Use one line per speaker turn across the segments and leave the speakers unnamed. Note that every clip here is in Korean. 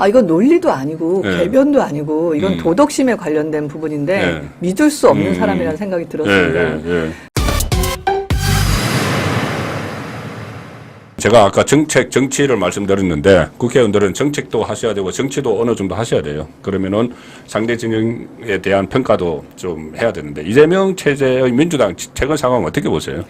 아, 이건 논리도 아니고
예.
궤변도 아니고 이건 도덕심에 관련된 부분인데
예.
믿을 수 없는 사람이라는 생각이 들었습니다.
제가 아까 정치를 말씀드렸는데 국회의원들은 정책도 하셔야 되고 정치도 어느 정도 하셔야 돼요. 그러면은 상대 진영에 대한 평가도 좀 해야 되는데 이재명 체제의 민주당 최근 상황 어떻게 보세요?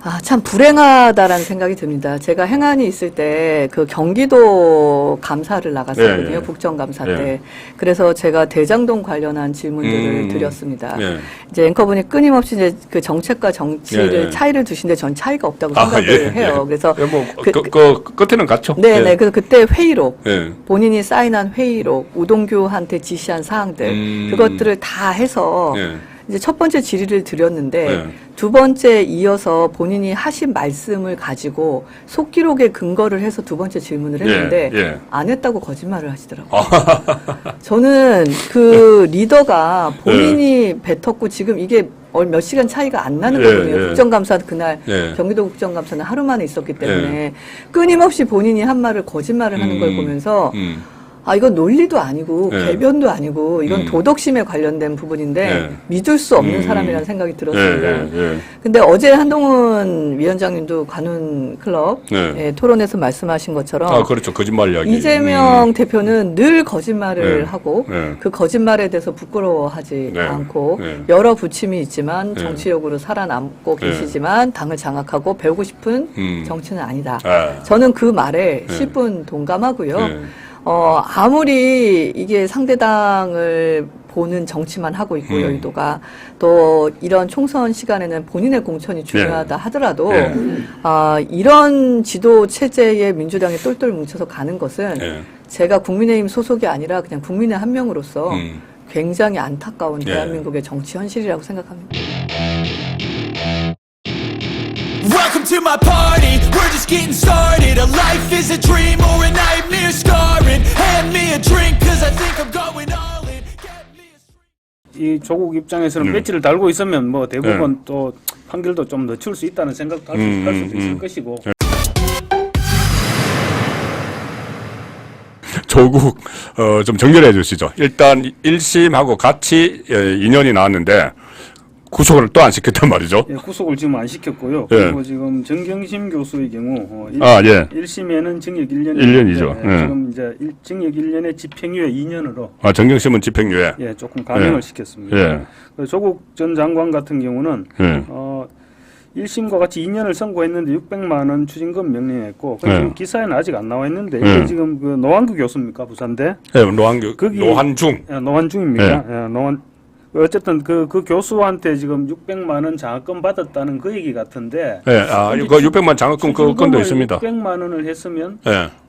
아, 참 불행하다라는 생각이 듭니다. 제가 행안위 있을 때 그 경기도 감사를 나갔었거든요.
예.
국정감사
예.
때. 그래서 제가 대장동 관련한 질문들을 드렸습니다.
예.
이제 앵커분이 끊임없이 이제 그 정책과 정치를
예.
차이를 두시는데 전 차이가 없다고
아,
생각을
예.
해요. 그래서
뭐 끝에는 같죠.
네네. 그래서 그때 회의록,
예.
본인이 사인한 회의록, 우동규한테 지시한 사항들 그것들을 다 해서
예.
이제 첫 번째 질의를 드렸는데
네.
두 번째 이어서 본인이 하신 말씀을 가지고 속기록에 근거를 해서 두 번째 질문을 했는데
예.
안 했다고 거짓말을 하시더라고요. 저는 그 리더가 본인이 뱉었고 지금 이게 몇 시간 차이가 안 나는 거거든요. 국정감사 그날 경기도 국정감사는 하루 만에 있었기 때문에 끊임없이 본인이 한 말을 거짓말을 하는 걸 보면서 아, 이건 논리도 아니고 궤변도 아니고 이건 도덕심에 관련된 부분인데 믿을 수 없는 사람이라는 생각이 들었습니다. 근데 어제 한동훈 위원장님도 관훈 클럽 토론에서 말씀하신 것처럼
아, 그렇죠. 거짓말 이야기.
이재명 대표는 늘 거짓말을 하고 그 거짓말에 대해서 부끄러워하지 않고 여러 부침이 있지만 정치력으로 살아남고 계시지만 당을 장악하고 배우고 싶은 정치는 아니다. 저는 그 말에 10분 동감하고요. 아무리 이게 상대당을 보는 정치만 하고 있고 여의도가 또 이런 총선 시간에는 본인의 공천이 중요하다 하더라도 이런 지도 체제의 민주당이 똘똘 뭉쳐서 가는 것은 제가 국민의힘 소속이 아니라 그냥 국민의 한 명으로서 굉장히 안타까운 대한민국의 정치 현실이라고 생각합니다.
Welcome to my party, we're just getting started. A life is a dream or a nightmare scarring. Hand me a drink cause I think I'm going all in. Get me a...
이 조국 입장에서는 배지를 달고 있으면 뭐 대부분 또 판결도 좀 늦출 수 있다는 생각도 할 수도 있을 것이고.
조국 좀 정렬해 주시죠. 일단 1심하고 같이 인연이 나왔는데 구속을 또 안 시켰단 말이죠.
예, 구속을 지금 안 시켰고요. 그리고 지금 정경심 교수의 경우 1심에는 징역 1년
1년이죠.
지금 이제 징역 1년에 집행유예 2년으로
정경심은 집행유예.
조금 감형을 시켰습니다. 조국 전 장관 같은 경우는 1심과 같이 2년을 선고했는데 600만 원 추징금 명령했고 지금 기사에는 아직 안 나와 있는데 이게 지금 그 노한규 교수입니까 부산대? 노한중입니다. 어쨌든 그 교수한테 지금 600만 원 장학금 받았다는 그 얘기 같은데.
이거 600만 장학금 그 건도 있습니다.
600만 원을 했으면.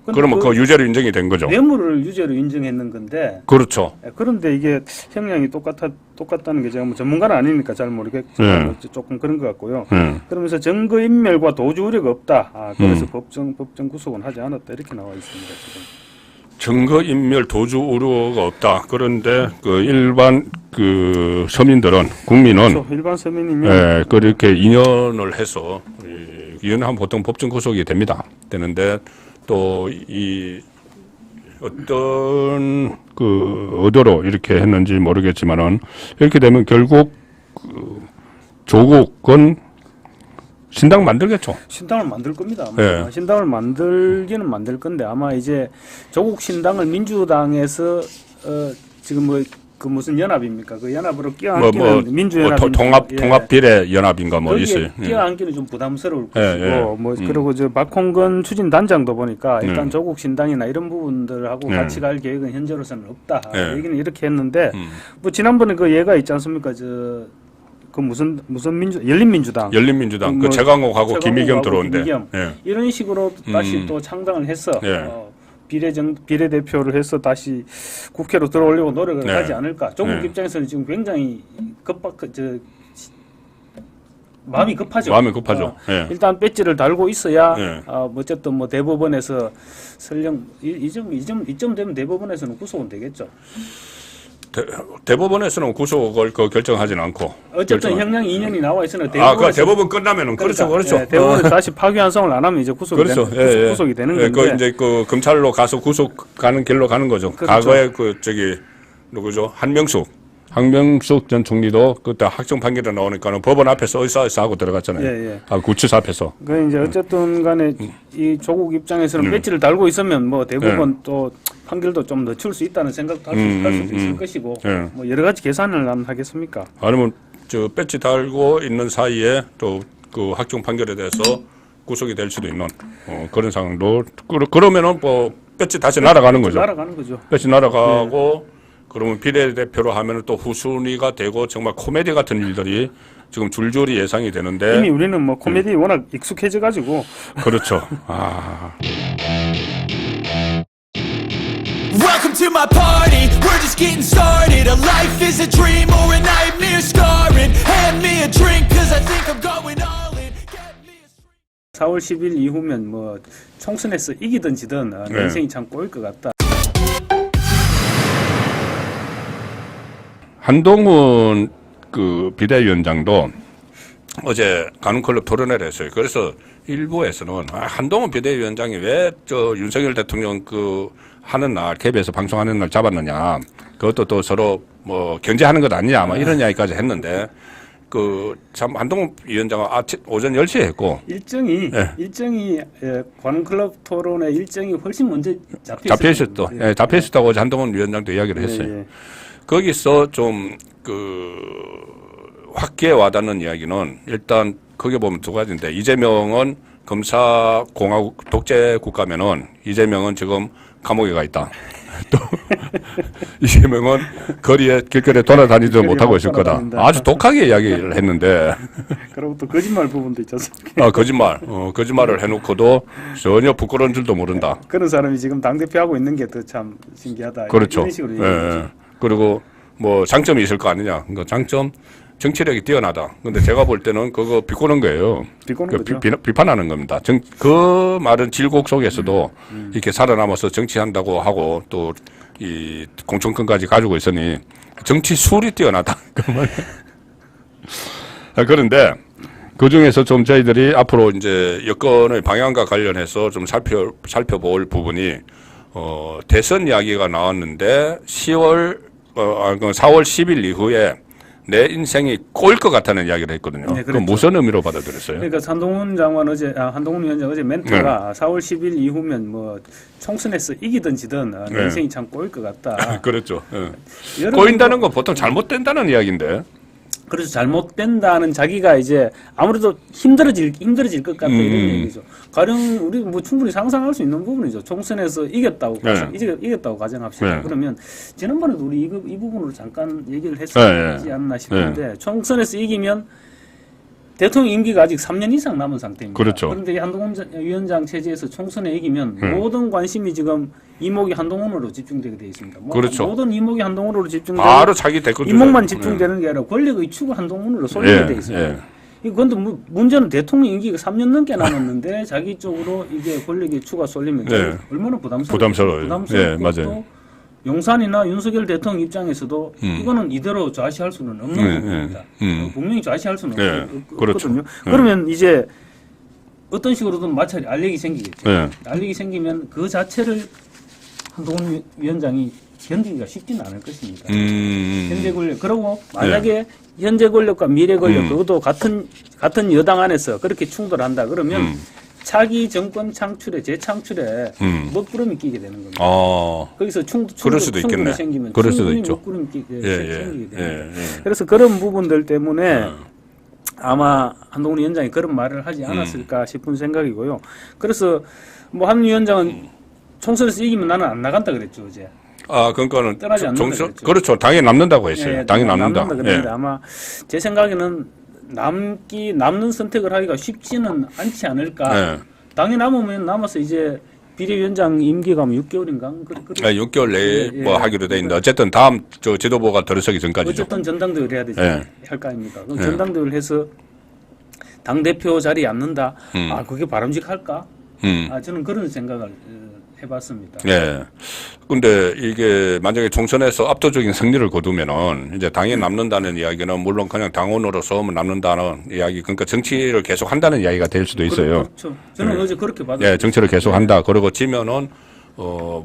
그러면 그 유죄로 인정이 된 거죠.
뇌물을 유죄로 인정했는 건데.
그렇죠.
그런데 이게 형량이 똑같다는 게 제가 뭐 전문가는 아니니까 잘 모르겠지만 조금 그런 것 같고요. 그러면서 증거인멸과 도주 우려가 없다. 그래서 법정 구속은 하지 않았다 이렇게 나와 있습니다 지금.
증거인멸 도주 우려가 없다. 그런데 그 일반 그 서민들은 국민은
그렇죠. 일반 서민이면
그렇게 인연을 해서 인연하면 보통 법정 구속이 되는데 또 이 어떤 그 의도로 이렇게 했는지 모르겠지만은 이렇게 되면 결국 그 조국은 신당 만들겠죠.
신당을 만들 겁니다. 신당을 만들기는 만들 건데 아마 이제 조국 신당을 민주당에서 지금 그 무슨 연합입니까? 그 연합으로 끼어안기는 민주연합
통합 비례 연합인가 뭐 있어요.
끼어안기는 좀 부담스러울 것이고 그리고 저 박홍근 추진 단장도 보니까 일단 조국 신당이나 이런 부분들하고 같이 갈 계획은 현재로서는 없다. 얘기는 이렇게 했는데 뭐 지난번에 그 예가 있지 않습니까? 그 무슨 열린민주당
그 최강욱하고 김의겸 들어온대.
이런 식으로 다시 또 창당을 해서 비례대표를 해서 다시 국회로 들어오려고 노력을 하지 않을까. 조국 입장에서는 지금 굉장히 마음이 급하죠. 일단 배지를 달고 있어야 어쨌든 뭐 대법원에서 설령 이점 되면 대법원에서는 구속은 되겠죠.
대법원에서는 구속을 결정하지는 않고.
어쨌든 형량 2년이 나와 있으나
그 대법원 끝나면은 그렇죠.
대법원에서 다시 파기환송을 안 하면 이제 구속이 구속이 되는 건데.
그 이제 그 검찰로 가서 구속 가는 길로 가는 거죠.
그렇죠.
과거에 누구죠? 한명숙 전 총리도 그때 확정 판결이 나오니까는 법원 앞에서 의사 하고 들어갔잖아요. 구치소 앞에서.
그 이제 어쨌든 간에 이 조국 입장에서는 배지를 달고 있으면 뭐 대부분 또 판결도 좀 늦출 수 있다는 생각도 할 수도 있을 것이고 뭐 여러 가지 계산을 안 하겠습니까?
아니면 저 배지 달고 있는 사이에 또 그 확정 판결에 대해서 구속이 될 수도 있는 그런 상황도 그러면은 뭐 배지 다시 날아가는 거죠. 배지 날아가고. 그러면 비례대표로 하면 또 후순위가 되고 정말 코미디 같은 일들이 지금 줄줄이 예상이 되는데
이미 우리는 뭐 코미디 워낙 익숙해져 가지고
그렇죠.
Welcome to my party, we're just getting started. A life is a dream or a nightmare scarring. Hand me a drink cause I think I'm going all in. Get me a
4월 10일 이후면 뭐 총선에서 이기든 지든 인생이 참 꼬일 것 같다.
한동훈 그 비대위원장도 어제 가는클럽 토론회를 했어요. 그래서 일부에서는 한동훈 비대위원장이 왜 저 윤석열 대통령 그 하는 날 KBS 방송하는 날 잡았느냐. 그것도 또 서로 뭐 견제하는 것 아니냐. 뭐 이런 이야기까지 했는데 그 참 한동훈 위원장은 오전 10시에 했고
일정이 관클럽 토론회 일정이 훨씬 먼저
잡혀 있었죠. 잡혀 있었다고 어제 한동훈 위원장도 이야기를 했어요. 거기서 좀 확기에 와닿는 이야기는 일단 거기 보면 두 가지인데 이재명은 검사 공화국 독재 국가면은 이재명은 지금 감옥에 가 있다. 또 이재명은 길거리에 돌아다니지도 못하고 있을 거다. 아주 독하게 이야기를 했는데.
그리고 또 거짓말 부분도 있지 않습니까?
거짓말을 해놓고도 전혀 부끄러운 줄도 모른다.
그런 사람이 지금 당대표하고 있는 게 더 참 신기하다.
그렇죠.
이런 식으로 얘기하죠.
그리고 뭐 장점이 있을 거 아니냐. 그러니까 장점 정치력이 뛰어나다. 근데 제가 볼 때는 그거 비꼬는 거예요.
비꼬는 거죠.
비판하는 겁니다. 그 말은 질곡 속에서도 이렇게 살아남아서 정치한다고 하고 또 이 공천권까지 가지고 있으니 정치 술이 뛰어나다. 그런데 그 중에서 좀 저희들이 앞으로 이제 여권의 방향과 관련해서 좀 살펴볼 부분이 대선 이야기가 나왔는데 4월 10일 이후에 내 인생이 꼬일 것 같다는 이야기를 했거든요.
네,
그럼 무슨 의미로 받아들였어요?
그러니까 한동훈 위원장 어제 멘트가 4월 10일 이후면 뭐 총선에서 이기든 지든 내 인생이 참 꼬일 것 같다.
그렇죠. 꼬인다는 건 보통 잘못된다는 이야기인데.
그래서 잘못된다는 자기가 이제 아무래도 힘들어질 것 같다 이런 얘기죠. 가령 우리 뭐 충분히 상상할 수 있는 부분이죠. 총선에서 이겼다고 가정합시다. 그러면 지난번에도 우리 이 부분으로 잠깐 얘기를 했었지 않나 싶은데 총선에서 이기면 대통령 임기가 아직 3년 이상 남은 상태입니다.
그렇죠.
그런데 한동훈 위원장 체제에서 총선에 이기면 모든 관심이 지금 이목이 한동훈으로 집중되게 되어 있습니다.
그렇죠.
모든 이목이 한동훈으로 집중되고
바로 자기 대권
이목만 집중되는 게 아니라 권력의 축을 한동훈으로 쏠리게 되어 있습니다. 그런데 문제는 대통령 임기가 3년 넘게 남았는데 자기 쪽으로 이게 권력의 축가 쏠리면 얼마나 부담스러워요.
맞아요.
용산이나 윤석열 대통령 입장에서도 이거는 이대로 좌시할 수는 없는 부분입니다. 분명히 좌시할 수는 없거든요.
그렇죠.
그러면 이제 어떤 식으로든 마찰이 알력이 생기겠죠. 알력이 생기면 그 자체를 한동훈 위원장이 견디기가 쉽지는 않을 것입니다. 현재 권력. 그리고 만약에 현재 권력과 미래 권력 그것도 같은 여당 안에서 그렇게 충돌한다 그러면 차기 정권 창출에 재창출에 먹구름이 끼게 되는 겁니다. 거기서 충돌이 생기면
그럴 수도 있죠.
먹구름이 끼게 생기게 됩니다. 그래서 그런 부분들 때문에 아마 한동훈 위원장이 그런 말을 하지 않았을까 싶은 생각이고요. 그래서 뭐 한 위원장은 총선에서 이기면 나는 안 나간다 그랬죠 어제.
그러니까는
떠나지 않는다 그랬죠.
그렇죠. 당에 남는다고 했어요. 당에 남는다.
그랬는데 아마 제 생각에는 남는 선택을 하기가 쉽지는 않지 않을까. 당에 남으면 남아서 이제 비대위원장 임기가 6개월인가?
6개월 내에 뭐 하기로 돼 있는데 어쨌든 다음 지도부가 들어서기 전까지죠.
어쨌든 전당대회를 해야 되지 할 거 아닙니까? 그럼 전당대회를 해서 당대표 자리에 앉는다. 그게 바람직할까? 저는 그런 생각을 해봤습니다.
예. 근데 이게 만약에 총선에서 압도적인 승리를 거두면은 이제 당이 남는다는 이야기는 물론 그냥 당원으로서 남는다는 이야기, 그러니까 정치를 계속 한다는 이야기가 될 수도 있어요.
그렇죠. 저는 어제 그렇게 받았어요.
예, 정치를 계속 한다. 그리고 지면은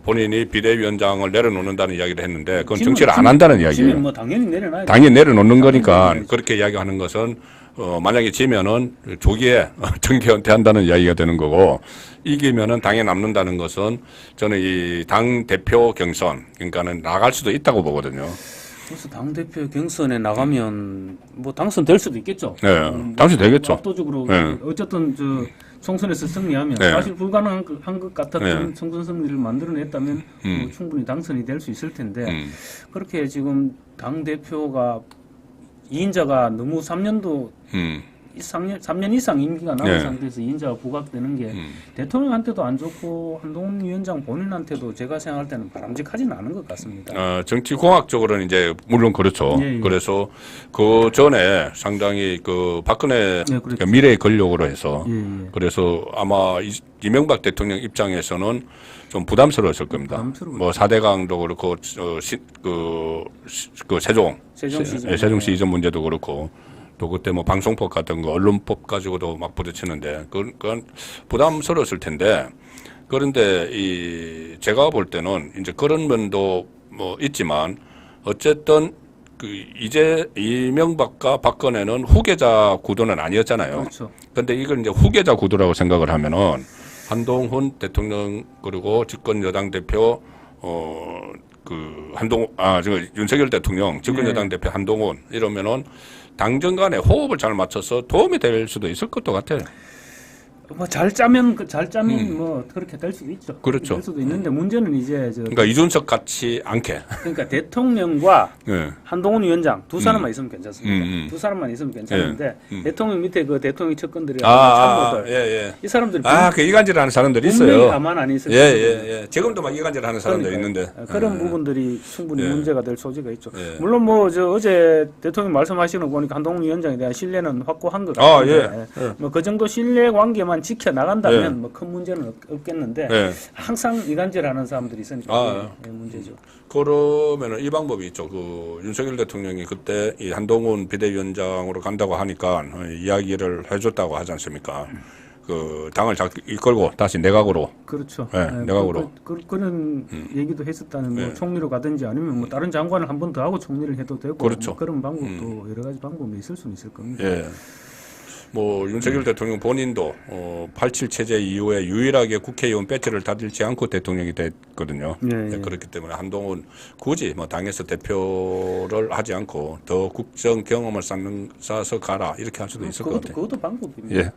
본인이 비대위원장을 내려놓는다는 이야기를 했는데 그건 정치를 안 한다는 이야기예요.
지면 뭐 당연히 내려놔야
당연히 내려놓는 거니까 그렇게 이야기하는 것은 만약에 지면은 조기에 정계 은퇴한다는 이야기가 되는 거고, 이기면은 당에 남는다는 것은 저는 이 당 대표 경선, 그러니까는 나갈 수도 있다고 보거든요.
그래서 당 대표 경선에 나가면 뭐 당선될 수도 있겠죠.
네, 당선되겠죠.
압도적으로
네.
어쨌든 총선에서 승리하면
네.
사실 불가능한 것 같았던
네.
총선 승리를 만들어냈다면 뭐 충분히 당선이 될 수 있을 텐데 그렇게 지금 당 대표가 2인자가 너무 3년 이상 임기가 남은
네.
상태에서 2인자가 부각되는 게 대통령한테도 안 좋고 한동훈 위원장 본인한테도 제가 생각할 때는 바람직하지는 않은 것 같습니다.
정치공학적으로는 이제 물론 그렇죠.
예, 예.
그래서 그 전에 상당히 그 박근혜
네, 그렇죠.
미래의 권력으로 해서
예, 예.
그래서 아마 이명박 대통령 입장에서는 좀 부담스러웠을 겁니다.
부담스러웠죠.
뭐 4대강도 그렇고 그 세종시 이전 문제도 그렇고 또 그때 뭐 방송법 같은 거 언론법 가지고도 막 부딪히는데 그건 부담스러웠을 텐데, 그런데 제가 볼 때는 이제 그런 면도 뭐 있지만 어쨌든 이제 이명박과 박근혜는 후계자 구도는 아니었잖아요.
그렇죠.
근데 이걸 이제 후계자 구도라고 생각을 하면은 한동훈 대통령 그리고 집권 여당 대표 윤석열 대통령 집권 여당 대표 한동훈 이러면은 당정 간에 호흡을 잘 맞춰서 도움이 될 수도 있을 것도 같아요.
뭐 잘 짜면 뭐 그렇게 될 수도 있죠.
그렇죠.
될 수도 있는데 문제는 이제
그러니까 이준석 같이 않게.
그러니까 대통령과
네.
한동훈 위원장 두 사람만 있으면 괜찮습니다. 두 사람만 있으면 괜찮은데 대통령 밑에 그 대통령 측근들이 참모들
예.
이 사람들이
그 이간질하는 사람들이
분명히
있어요.
가만 안 있을
예. 지금도 막 이간질하는 사람들이
그러니까요.
있는데
그런 부분들이 충분히 문제가 될 소지가 있죠.
예.
물론 뭐 어제 대통령 말씀하시는 거 보니까 한동훈 위원장에 대한 신뢰는 확고한 것 같은데 뭐 그 정도 신뢰 관계만 지켜 나간다면 뭐 큰 문제는 없겠는데 항상 이간질하는 사람들이 있으니까 그게 문제죠.
그러면은 이 방법이 있죠. 그 윤석열 대통령이 그때 이 한동훈 비대위원장으로 간다고 하니까 이야기를 해줬다고 하지 않습니까? 그 당을 이끌고 다시 내각으로.
그렇죠.
내각으로.
그런 얘기도 했었다는 뭐 총리로 가든지 아니면 뭐 다른 장관을 한 번 더 하고 총리를 해도 되고
그렇죠.
뭐 그런 방법도 여러 가지 방법이 있을 수는 있을 겁니다.
예. 뭐 윤석열 대통령 본인도 87 체제 이후에 유일하게 국회의원 배지를 다들지 않고 대통령이 됐거든요.
예.
그렇기 때문에 한동훈 굳이 뭐 당에서 대표를 하지 않고 더 국정 경험을 쌓아서 가라 이렇게 할 수도 있을 것 같아요.
그것도 방법입니다.
예.